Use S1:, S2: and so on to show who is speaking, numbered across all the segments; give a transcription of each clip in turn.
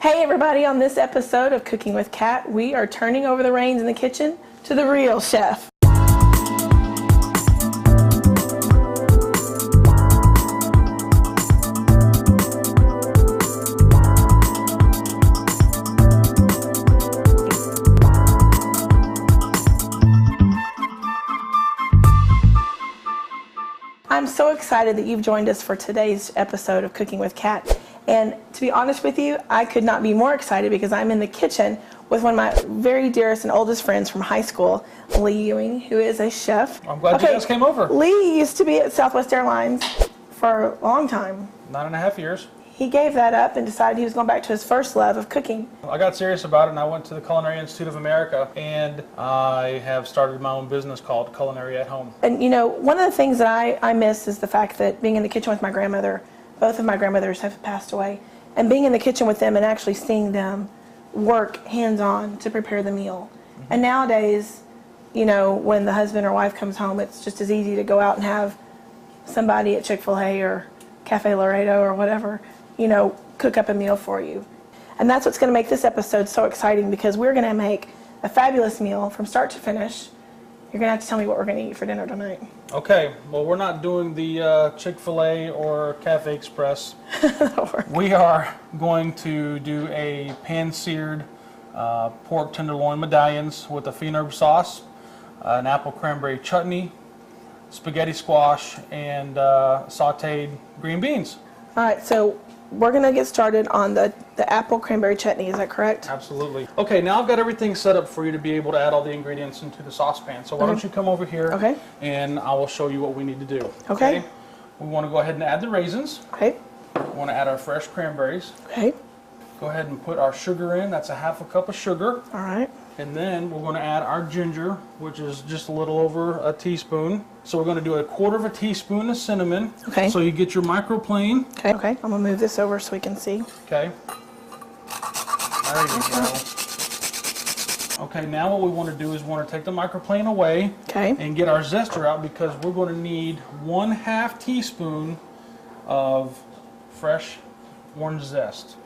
S1: Hey everybody, on this episode of Cooking with Kat, we are turning over the reins in the kitchen to the real chef. I'm so excited that you've joined us for today's episode of Cooking with Kat. And to be honest with you, I could not be more excited because I'm in the kitchen with one of my very dearest and oldest friends from high school, Lee Ewing, who is a chef.
S2: I'm glad you guys came over.
S1: Lee used to be at Southwest Airlines for a long time.
S2: 9.5 years.
S1: He gave that up and decided he was going back to his first love of cooking.
S2: I got serious about it and I went to the Culinary Institute of America and I have started my own business called Culinary at Home.
S1: And you know, one of the things that I miss is the fact that being in the kitchen with my grandmother, both of my grandmothers have passed away, and being in the kitchen with them and actually seeing them work hands-on to prepare the meal. Mm-hmm. And nowadays, you know, when the husband or wife comes home, it's just as easy to go out and have somebody at Chick-fil-A or Cafe Laredo or whatever, you know, cook up a meal for you. And that's what's going to make this episode so exciting, because we're going to make a fabulous meal from start to finish. You're going to have to tell me what we're going to eat for dinner tonight.
S2: Okay, well, we're not doing the Chick-fil-A or Cafe Express. We are going to do a pan-seared pork tenderloin medallions with a fenugreek sauce, an apple cranberry chutney, spaghetti squash, and sauteed green beans.
S1: All right, so we're going to get started on the apple cranberry chutney. Is that correct?
S2: Absolutely. Okay, now I've got everything set up for you to be able to add all the ingredients into the saucepan. So why don't you come over here, and I will show you what we need to do.
S1: Okay.
S2: We want to go ahead and add the raisins.
S1: Okay.
S2: We want to add our fresh cranberries.
S1: Okay.
S2: Go ahead and put our sugar in. That's a ½ cup of sugar.
S1: All right.
S2: And then we're going to add our ginger, which is just a little over a teaspoon. So we're going to do 1/4 teaspoon of cinnamon.
S1: Okay.
S2: So you get your microplane.
S1: Okay. Okay. I'm going to move this over so we can see.
S2: Okay. There you go. Okay, now what we want to do is we want to take the microplane away.
S1: Okay.
S2: And get our zester out, because we're going to need 1/2 teaspoon of fresh orange zest.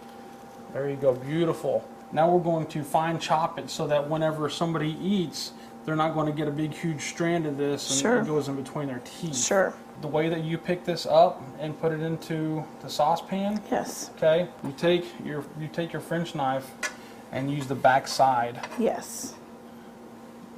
S2: There you go. Beautiful. Now we're going to fine chop it so that whenever somebody eats, they're not going to get a big huge strand of this and it goes in between their teeth.
S1: Sure.
S2: The way that you pick this up and put it into the saucepan.
S1: Yes.
S2: Okay. You take your French knife and use the back side.
S1: Yes.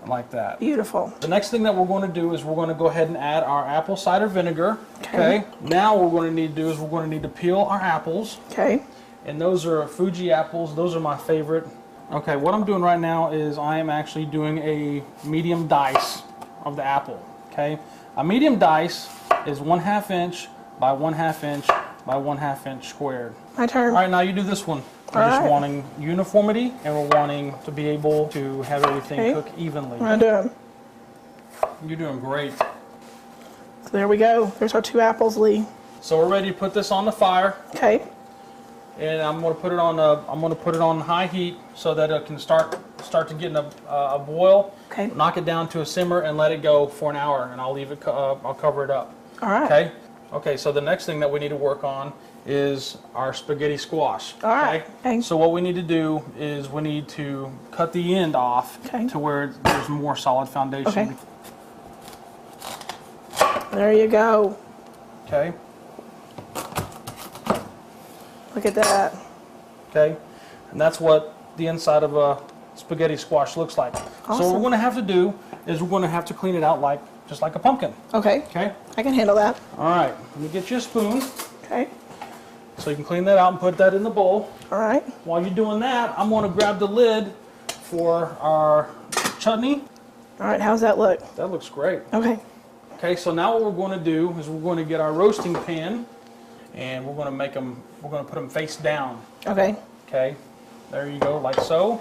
S2: Like that.
S1: Beautiful.
S2: The next thing that we're going to do is we're going to go ahead and add our apple cider vinegar. Okay. Now what we're going to need to do is we're going to need to peel our apples.
S1: Okay.
S2: And those are Fuji apples. Those are my favorite. Okay, what I'm doing right now is I am actually doing a medium dice of the apple. Okay, a medium dice is 1/2 inch by 1/2 inch by 1/2 inch squared.
S1: My turn.
S2: All right, now you do this one. We're just wanting uniformity, and we're wanting to be able to have everything cook evenly.
S1: What am I doing?
S2: You're doing great.
S1: So there we go. There's our 2 apples, Lee.
S2: So we're ready to put this on the fire.
S1: Okay.
S2: And I'm going to put it on high heat so that it can start to get a boil.
S1: Okay.
S2: Knock it down to a simmer and let it go for an hour, and I'll leave it. I'll cover it up.
S1: All right.
S2: Okay. Okay. So the next thing that we need to work on is our spaghetti squash.
S1: All right. Okay.
S2: So what we need to do is we need to cut the end off to where there's more solid foundation.
S1: Okay. There you go.
S2: Okay.
S1: Look at that.
S2: Okay, and that's what the inside of a spaghetti squash looks like.
S1: Awesome.
S2: So what we're going to have to do is we're going to have to clean it out just like a pumpkin.
S1: Okay.
S2: Okay.
S1: I can handle that.
S2: All right. Let me get you a spoon.
S1: Okay.
S2: So you can clean that out and put that in the bowl.
S1: All right.
S2: While you're doing that, I'm going to grab the lid for our chutney.
S1: All right. How's that look?
S2: That looks great.
S1: Okay.
S2: Okay. So now what we're going to do is we're going to get our roasting pan, and we're going to put them face down.
S1: Okay.
S2: Okay, there you go, like so.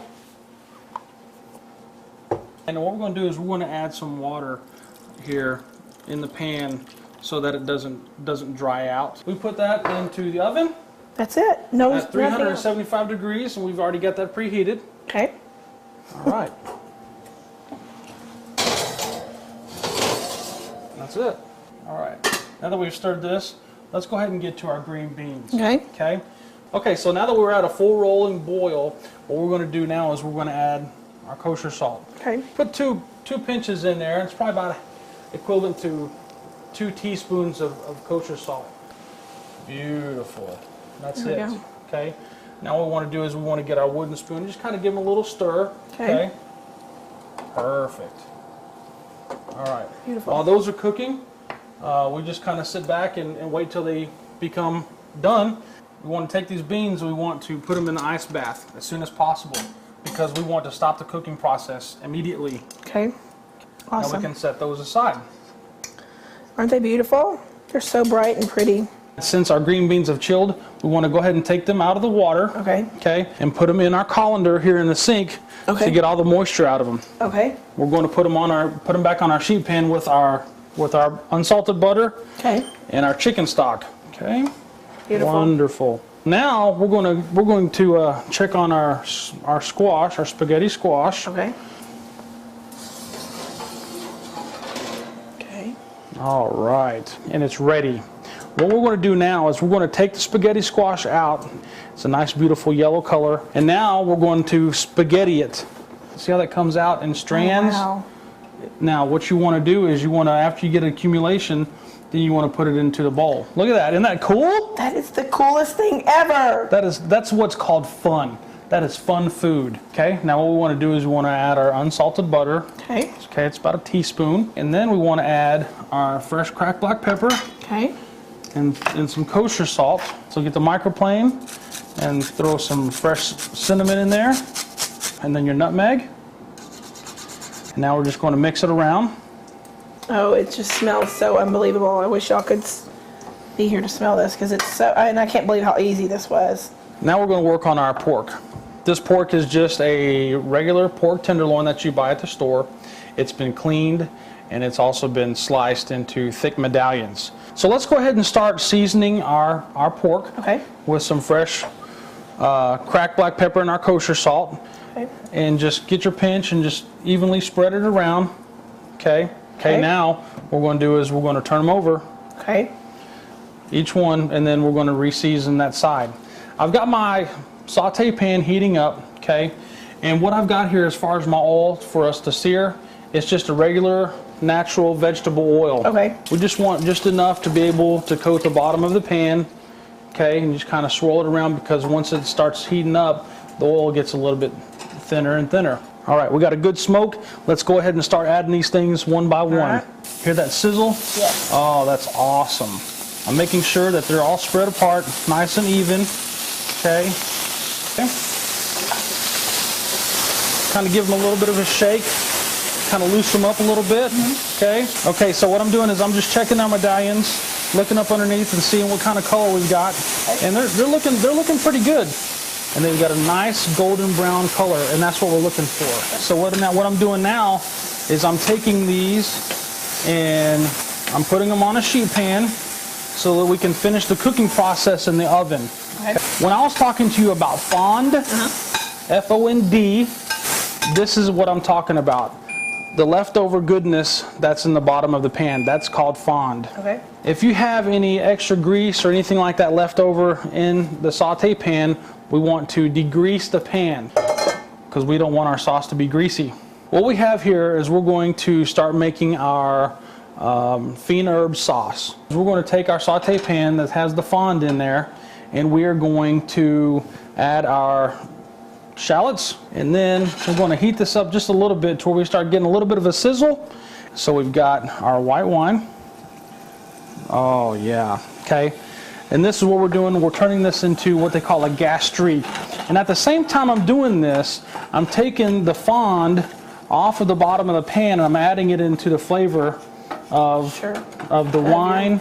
S2: And what we're going to do is we're going to add some water here in the pan so that it doesn't dry out. We put that into the oven.
S1: That's it. No.
S2: At 375 degrees, and we've already got that preheated.
S1: Okay.
S2: All right. That's it. All right. Now that we've stirred this, let's go ahead and get to our green beans.
S1: Okay.
S2: Okay. Okay, so now that we're at a full rolling boil, what we're going to do now is we're going to add our kosher salt.
S1: Okay.
S2: Put two pinches in there. It's probably about equivalent to 2 teaspoons of kosher salt. Beautiful. That's
S1: There
S2: it.
S1: we go.
S2: Okay. Now what we want to do is we want to get our wooden spoon. Just kind of give them a little stir.
S1: Okay.
S2: Perfect. All right.
S1: Beautiful.
S2: While those are cooking, we just kind of sit back and wait till they become done. We want to take these beans, we want to put them in the ice bath as soon as possible because we want to stop the cooking process immediately.
S1: Okay. Awesome.
S2: Now we can set those aside.
S1: Aren't they beautiful? They're so bright and pretty.
S2: Since our green beans have chilled, we want to go ahead and take them out of the water.
S1: Okay.
S2: Okay. And put them in our colander here in the sink to get all the moisture out of them.
S1: Okay.
S2: We're going to put them back on our sheet pan with our unsalted butter.
S1: Okay.
S2: And our chicken stock. Okay.
S1: Beautiful.
S2: Wonderful. Now we're going to check on our squash, our spaghetti squash.
S1: Okay. Okay.
S2: All right, and it's ready. What we're going to do now is we're going to take the spaghetti squash out. It's a nice, beautiful yellow color, and now we're going to spaghetti it. See how that comes out in strands?
S1: Oh, wow.
S2: Now, what you want to do is after you get accumulation, then you want to put it into the bowl. Look at that. Isn't that cool?
S1: That is the coolest thing ever.
S2: That's what's called fun. That is fun food. Okay. Now what we want to do is we want to add our unsalted butter.
S1: Okay.
S2: Okay. It's about a teaspoon, and then we want to add our fresh cracked black pepper.
S1: Okay.
S2: And some kosher salt. So get the microplane and throw some fresh cinnamon in there, and then your nutmeg. And now we're just going to mix it around.
S1: Oh, it just smells so unbelievable. I wish y'all could be here to smell this because it's so, and I can't believe how easy this was.
S2: Now we're going to work on our pork. This pork is just a regular pork tenderloin that you buy at the store. It's been cleaned and it's also been sliced into thick medallions. So let's go ahead and start seasoning our pork with some fresh cracked black pepper and our kosher salt. Okay. And just get your pinch and just evenly spread it around. Okay. Okay, now what we're going to do is we're going to turn them over.
S1: Okay.
S2: Each one, and then we're going to re-season that side. I've got my saute pan heating up, okay? And what I've got here as far as my oil for us to sear, it's just a regular natural vegetable oil. Okay. We just want just enough to be able to coat the bottom of the pan, okay? And just kind of swirl it around because once it starts heating up, the oil gets a little bit thinner and thinner. All right, we got a good smoke. Let's go ahead and start adding these things one by one. Hear that sizzle?
S1: Yes.
S2: Oh, that's awesome. I'm making sure that they're all spread apart, nice and even. Okay. Kind of give them a little bit of a shake. Kind of loosen them up a little bit. Okay. Okay, so what I'm doing is I'm just checking our medallions, looking up underneath and seeing what kind of color we've got. And they're looking pretty good. And they've got a nice golden brown color, and that's what we're looking for. So what I'm doing now is I'm taking these and I'm putting them on a sheet pan so that we can finish the cooking process in the oven. Okay. When I was talking to you about fond, F-O-N-D, this is what I'm talking about. The leftover goodness that's in the bottom of the pan, that's called fond. Okay. If you have any extra grease or anything like that left over in the saute pan, we want to degrease the pan because we don't want our sauce to be greasy. What we have here is we're going to start making our fine herb sauce. We're going to take our saute pan that has the fond in there, and we are going to add our shallots, and then we're going to heat this up just a little bit to where we start getting a little bit of a sizzle. So we've got our white wine. Oh yeah, okay. And this is what we're doing. We're turning this into what they call a gastrique. And at the same time I'm doing this, I'm taking the fond off of the bottom of the pan and I'm adding it into the flavor of the wine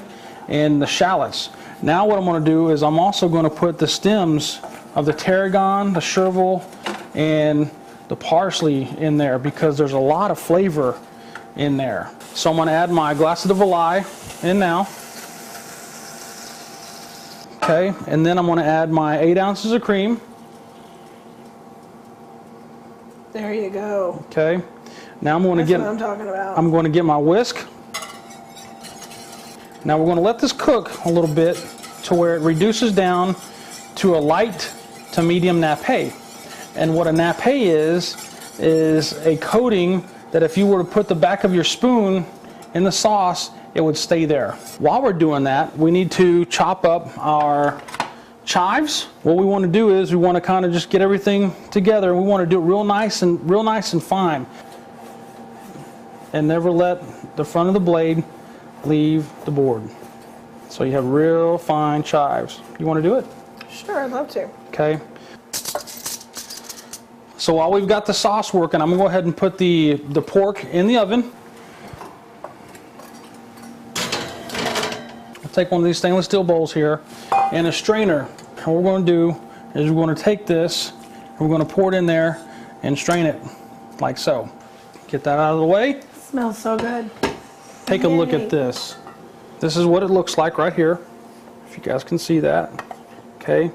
S2: and the shallots. Now what I'm going to do is I'm also going to put the stems of the tarragon, the chervil, and the parsley in there because there's a lot of flavor in there. So I'm going to add my glace de Volaille in now. Okay, and then I'm going to add my 8 ounces of cream.
S1: There you go.
S2: Okay, now I'm going to
S1: That's what I'm talking about.
S2: I'm going to get my whisk. Now we're going to let this cook a little bit to where it reduces down to a light to medium nappe. And what a nappe is a coating that if you were to put the back of your spoon in the sauce, it would stay there. While we're doing that, we need to chop up our chives. What we want to do is we want to kind of just get everything together. We want to do it real nice and fine. And never let the front of the blade leave the board. So you have real fine chives. You want to do it?
S1: Sure, I'd love to.
S2: Okay. So while we've got the sauce working, I'm going to go ahead and put the pork in the oven. I'll take one of these stainless steel bowls here and a strainer. And what we're going to do is we're going to take this and we're going to pour it in there and strain it like so. Get that out of the way.
S1: Smells so good.
S2: Take a look at this. This is what it looks like right here, if you guys can see that. Okay,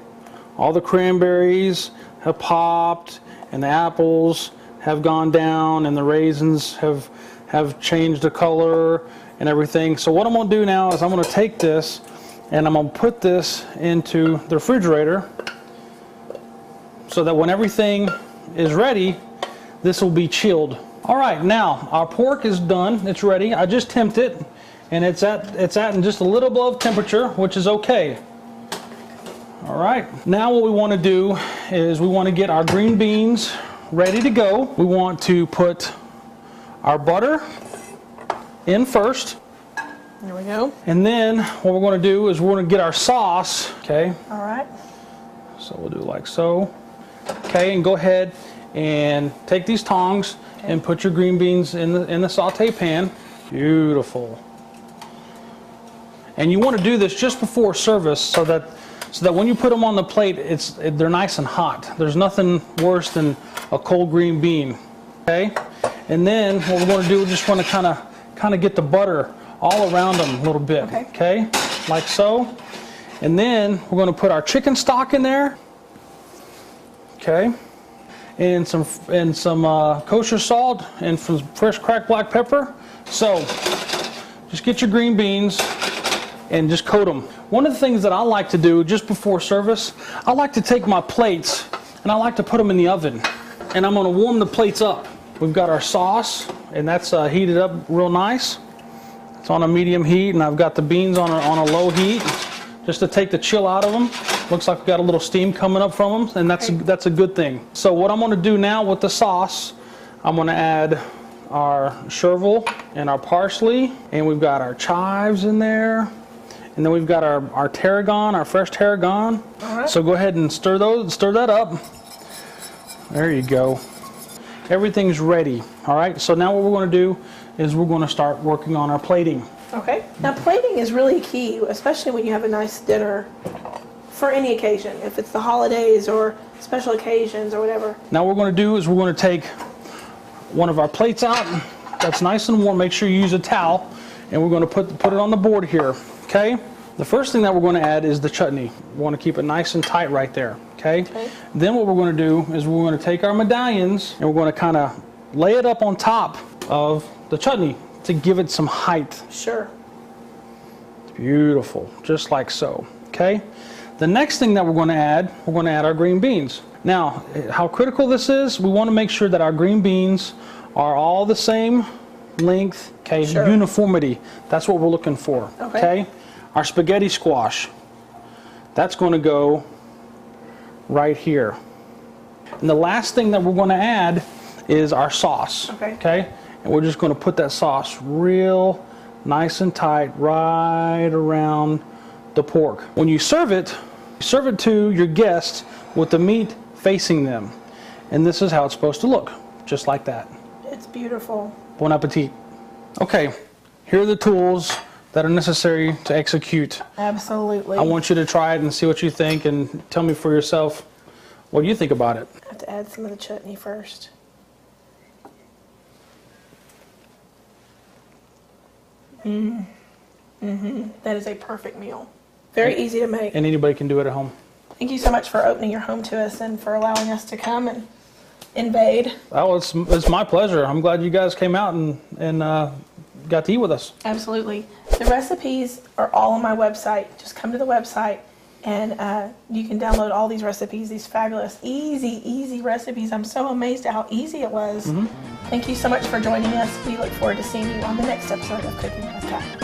S2: all the cranberries have popped and the apples have gone down and the raisins have changed the color and everything. So what I'm going to do now is I'm going to take this and I'm going to put this into the refrigerator so that when everything is ready, this will be chilled. All right, now our pork is done. It's ready. I just temped it, and it's at just a little above temperature, which is okay. All right. Now what we want to do is we want to get our green beans ready to go. We want to put our butter in first.
S1: There we go.
S2: And then what we're going to do is we're going to get our sauce. Okay.
S1: All right.
S2: So we'll do like so. Okay, and go ahead and take these tongs and put your green beans in the saute pan. Beautiful. And you want to do this just before service so that when you put them on the plate, they're nice and hot. There's nothing worse than a cold green bean. Okay? And then what we're going to do is just want to kind of get the butter all around them a little bit. Okay? Like so. And then we're going to put our chicken stock in there. Okay? And some kosher salt and some fresh cracked black pepper. So just get your green beans and just coat them. One of the things that I like to do just before service, I like to take my plates and I like to put them in the oven. And I'm going to warm the plates up. We've got our sauce and that's heated up real nice. It's on a medium heat and I've got the beans on a low heat just to take the chill out of them. Looks like we've got a little steam coming up from them, and that's a good thing. So what I'm going to do now with the sauce, I'm going to add our chervil and our parsley, and we've got our chives in there, and then we've got our tarragon, our fresh tarragon. All right. So go ahead and stir that up. There you go. Everything's ready. All right. So now what we're going to do is we're going to start working on our plating.
S1: Okay. Now plating is really key, especially when you have a nice dinner for any occasion, if it's the holidays or special occasions or whatever. Now
S2: what we're going to do is we're going to take one of our plates out that's nice and warm. Make sure you use a towel, and we're going to put it on the board here. Okay. The first thing that we're going to add is the chutney. We want to keep it nice and tight right there. Okay. Then what we're going to do is we're going to take our medallions and we're going to kind of lay it up on top of the chutney to give it some height.
S1: Sure.
S2: Beautiful, just like so. Okay. The next thing that we're going to add our green beans. Now, how critical this is, we want to make sure that our green beans are all the same length. Okay. Sure. Uniformity. That's what we're looking for. Okay. Our spaghetti squash. That's going to go right here. And the last thing that we're going to add is our sauce. Okay. And we're just going to put that sauce real nice and tight right around the pork. When you serve it to your guests with the meat facing them. And this is how it's supposed to look, just like that.
S1: It's beautiful.
S2: Bon appetit. Okay, here are the tools that are necessary to execute.
S1: Absolutely.
S2: I want you to try it and see what you think and tell me for yourself what you think about it.
S1: I have to add some of the chutney first. That is a perfect meal. Very easy to make.
S2: And anybody can do it at home.
S1: Thank you so much for opening your home to us and for allowing us to come and invade.
S2: Oh, it's my pleasure. I'm glad you guys came out and got to eat with us.
S1: Absolutely. The recipes are all on my website. Just come to the website And you can download all these recipes, these fabulous, easy recipes. I'm so amazed at how easy it was. Thank you so much for joining us. We look forward to seeing you on the next episode of Cooking with Kat.